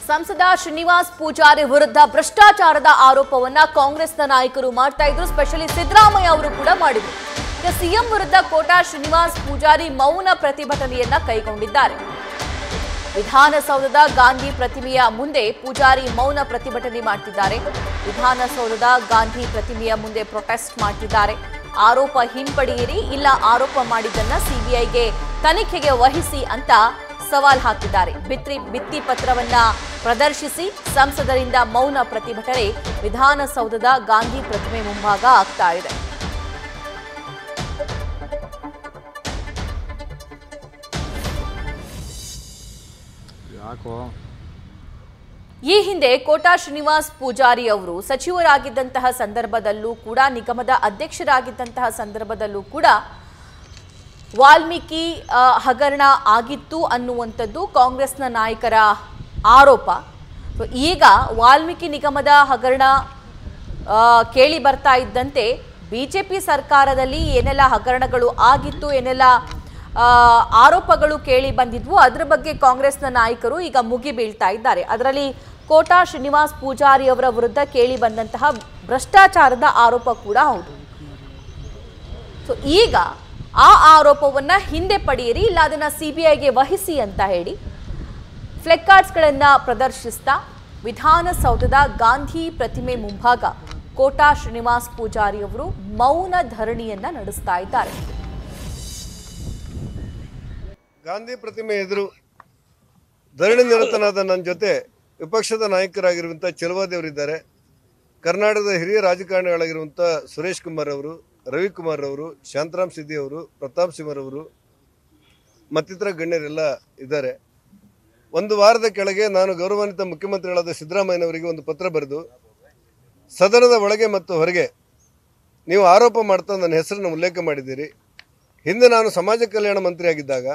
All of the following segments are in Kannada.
ಸಂಸದ ಶ್ರೀನಿವಾಸ್ ಪೂಜಾರಿ ವಿರುದ್ಧ ಭ್ರಷ್ಟಾಚಾರದ ಆರೋಪವನ್ನ ಕಾಂಗ್ರೆಸ್ನ ನಾಯಕರು ಮಾಡ್ತಾ ಇದ್ರು. ಸ್ಪೆಷಲಿ ಸಿದ್ದರಾಮಯ್ಯ ಅವರು ಕೂಡ ಮಾಡಿದ್ರು. ಸಿಎಂ ವಿರುದ್ಧ ಕೋಟಾ ಶ್ರೀನಿವಾಸ್ ಪೂಜಾರಿ ಮೌನ ಪ್ರತಿಭಟನೆಯನ್ನ ಕೈಗೊಂಡಿದ್ದಾರೆ. ವಿಧಾನಸೌಧದ ಗಾಂಧಿ ಪ್ರತಿಮೆಯ ಮುಂದೆ ಪೂಜಾರಿ ಮೌನ ಪ್ರತಿಭಟನೆ ಮಾಡ್ತಿದ್ದಾರೆ. ವಿಧಾನಸೌಧದ ಗಾಂಧಿ ಪ್ರತಿಮೆಯ ಮುಂದೆ ಪ್ರೊಟೆಸ್ಟ್ ಮಾಡ್ತಿದ್ದಾರೆ. ಆರೋಪ ಹಿಂಪಡೆಯಿರಿ, ಇಲ್ಲ ಆರೋಪ ಮಾಡಿದ್ದನ್ನ ಸಿಬಿಐಗೆ ತನಿಖೆಗೆ ವಹಿಸಿ ಅಂತ ಸವಾಲ್ ಹಾಕಿದ್ದಾರೆ. ಭಿತ್ತಿ ಪತ್ರವನ್ನ ಪ್ರದರ್ಶಿಸಿ ಸಂಸದರಿಂದ ಮೌನ ಪ್ರತಿಭಟನೆ ವಿಧಾನಸೌಧದ ಗಾಂಧಿ ಪ್ರತಿಮೆ ಮುಂಭಾಗ ಆಗ್ತಾ ಇದೆ. ಈ ಹಿಂದೆ ಕೋಟಾ ಶ್ರೀನಿವಾಸ್ ಪೂಜಾರಿ ಅವರು ಸಚಿವರಾಗಿದ್ದಂತಹ ಸಂದರ್ಭದಲ್ಲೂ ಕೂಡ, ನಿಗಮದ ಅಧ್ಯಕ್ಷರಾಗಿದ್ದಂತಹ ಸಂದರ್ಭದಲ್ಲೂ ಕೂಡ ವಾಲ್ಮೀಕಿ ಹಗರಣ ಆಗಿತ್ತು ಅನ್ನುವಂಥದ್ದು ಕಾಂಗ್ರೆಸ್ನ ನಾಯಕರ ಆರೋಪ. ಈಗ ವಾಲ್ಮೀಕಿ ನಿಗಮದ ಹಗರಣ ಕೇಳಿ ಬರ್ತಾ ಇದ್ದಂತೆ ಬಿಜೆಪಿ ಸರ್ಕಾರದಲ್ಲಿ ಏನೆಲ್ಲ ಹಗರಣಗಳು ಆಗಿತ್ತು, ಏನೆಲ್ಲ ಆರೋಪಗಳು ಕೇಳಿ ಬಂದಿದ್ವು, ಅದರ ಬಗ್ಗೆ ಕಾಂಗ್ರೆಸ್ನ ನಾಯಕರು ಈಗ ಮುಗಿ ಬೀಳ್ತಾ ಇದ್ದಾರೆ. ಅದರಲ್ಲಿ ಕೋಟಾ ಶ್ರೀನಿವಾಸ್ ಪೂಜಾರಿ ಅವರ ವಿರುದ್ಧ ಕೇಳಿ ಬಂದಂತಹ ಭ್ರಷ್ಟಾಚಾರದ ಆರೋಪ ಕೂಡ ಹೌದು. ಸೊ ಈಗ ಆ ಆರೋಪವನ್ನ ಹಿಂದೆ ಪಡೆಯಿರಿ, ಇಲ್ಲ ಅದನ್ನ ಸಿಬಿಐಗೆ ವಹಿಸಿ ಅಂತ ಹೇಳಿ ಫ್ಲೆಕ್ ಕಾರ್ಡ್ಸ್ಗಳನ್ನ ಪ್ರದರ್ಶಿಸ್ತಾ ವಿಧಾನಸೌಧದ ಗಾಂಧಿ ಪ್ರತಿಮೆ ಮುಂಭಾಗ ಕೋಟಾ ಶ್ರೀನಿವಾಸ್ ಪೂಜಾರಿ ಅವರು ಮೌನ ಧರಣಿಯನ್ನ ನಡೆಸ್ತಾ ಇದ್ದಾರೆ. ಗಾಂಧಿ ಪ್ರತಿಮೆ ಎದುರು ಧರಣಿ ನಿರತನಾದ ನನ್ನ ಜೊತೆ ವಿಪಕ್ಷದ ನಾಯಕರಾಗಿರುವಂಥ ಚೆಲುವಾದೇವರಿದ್ದಾರೆ. ಕರ್ನಾಟಕದ ಹಿರಿಯ ರಾಜಕಾರಣಿಗಳಾಗಿರುವಂಥ ಸುರೇಶ್ ಕುಮಾರ್ ಅವರು, ರವಿಕುಮಾರ್ ಅವರು, ಶಾಂತರಾಮ್ ಸಿದ್ದಿ ಅವರು, ಪ್ರತಾಪ್ ಸಿಂಹರ್ ಅವರು ಮತ್ತಿತರ ಗಣ್ಯರೆಲ್ಲ ಇದ್ದಾರೆ. ಒಂದು ವಾರದ ಕೆಳಗೆ ನಾನು ಗೌರವಾನ್ವಿತ ಮುಖ್ಯಮಂತ್ರಿಗಳಾದ ಸಿದ್ದರಾಮಯ್ಯನವರಿಗೆ ಒಂದು ಪತ್ರ ಬರೆದು ಸದನದ ಒಳಗೆ ಮತ್ತು ಹೊರಗೆ ನೀವು ಆರೋಪ ಮಾಡ್ತಾ ನನ್ನ ಹೆಸರನ್ನು ಉಲ್ಲೇಖ ಮಾಡಿದ್ದೀರಿ. ಹಿಂದೆ ನಾನು ಸಮಾಜ ಕಲ್ಯಾಣ ಮಂತ್ರಿ ಆಗಿದ್ದಾಗ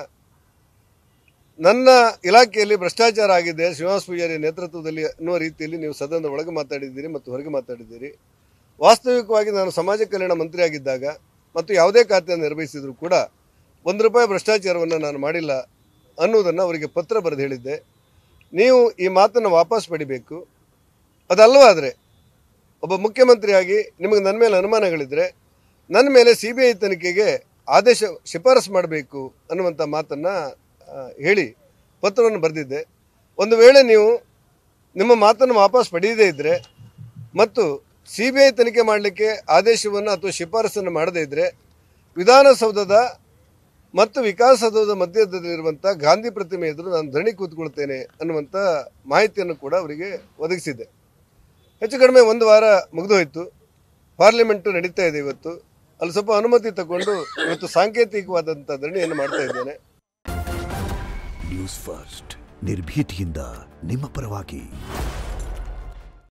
ನನ್ನ ಇಲಾಖೆಯಲ್ಲಿ ಭ್ರಷ್ಟಾಚಾರ ಆಗಿದೆ ಶ್ರೀನಿವಾಸ್ ಪೂಜಾರಿ ನೇತೃತ್ವದಲ್ಲಿ ಅನ್ನುವ ರೀತಿಯಲ್ಲಿ ನೀವು ಸದನದ ಒಳಗೆ ಮಾತಾಡಿದ್ದೀರಿ ಮತ್ತು ಹೊರಗೆ ಮಾತಾಡಿದ್ದೀರಿ. ವಾಸ್ತವಿಕವಾಗಿ ನಾನು ಸಮಾಜ ಕಲ್ಯಾಣ ಮಂತ್ರಿ ಆಗಿದ್ದಾಗ ಮತ್ತು ಯಾವುದೇ ಖಾತೆಯನ್ನು ನಿರ್ವಹಿಸಿದ್ರು ಕೂಡ ₹1 ಭ್ರಷ್ಟಾಚಾರವನ್ನು ನಾನು ಮಾಡಿಲ್ಲ ಅನ್ನುವುದನ್ನು ಅವರಿಗೆ ಪತ್ರ ಬರೆದು ಹೇಳಿದ್ದೆ. ನೀವು ಈ ಮಾತನ್ನು ವಾಪಸ್ ಪಡಿಬೇಕು. ಅದಲ್ಲವಾದರೆ ಒಬ್ಬ ಮುಖ್ಯಮಂತ್ರಿಯಾಗಿ ನಿಮಗೆ ನನ್ನ ಮೇಲೆ ಅನುಮಾನಗಳಿದ್ದರೆ ನನ್ನ ಮೇಲೆ CBI ತನಿಖೆಗೆ ಆದೇಶ ಶಿಫಾರಸು ಮಾಡಬೇಕು ಅನ್ನುವಂಥ ಮಾತನ್ನು ಹೇಳಿ ಪತ್ರವನ್ನು ಬರೆದಿದ್ದೆ. ಒಂದು ವೇಳೆ ನೀವು ನಿಮ್ಮ ಮಾತನ್ನು ವಾಪಸ್ ಪಡೆಯದೇ ಇದ್ದರೆ ಮತ್ತು CBI ತನಿಖೆ ಮಾಡಲಿಕ್ಕೆ ಆದೇಶವನ್ನು ಅಥವಾ ಶಿಫಾರಸನ್ನು ಮಾಡದೇ ಇದ್ದರೆ ವಿಧಾನಸೌಧದ ಮತ್ತು ವಿಕಾಸಸೌಧದ ಮಧ್ಯದಲ್ಲಿರುವಂಥ ಗಾಂಧಿ ಪ್ರತಿಮೆ ಎದುರು ನಾನು ಧರಣಿ ಕೂತ್ಕೊಳ್ತೇನೆ ಅನ್ನುವಂಥ ಮಾಹಿತಿಯನ್ನು ಕೂಡ ಅವರಿಗೆ ಒದಗಿಸಿದ್ದೆ. ಹೆಚ್ಚು ಕಡಿಮೆ ಒಂದು ವಾರ ಮುಗಿದೋಯ್ತು. ಪಾರ್ಲಿಮೆಂಟು ನಡೀತಾ ಇದೆ. ಇವತ್ತು ಅಲ್ಲಿ ಸ್ವಲ್ಪ ಅನುಮತಿ ತಗೊಂಡು ಇವತ್ತು ಸಾಂಕೇತಿಕವಾದಂಥ ಧರಣಿಯನ್ನು ಮಾಡ್ತಾ ಇದ್ದೇನೆ. ನ್ಯೂಸ್ ಫಸ್ಟ್ ನಿರ್ಭೀತಿಯಿಂದ ನಿಮ್ಮ ಪರವಾಗಿ.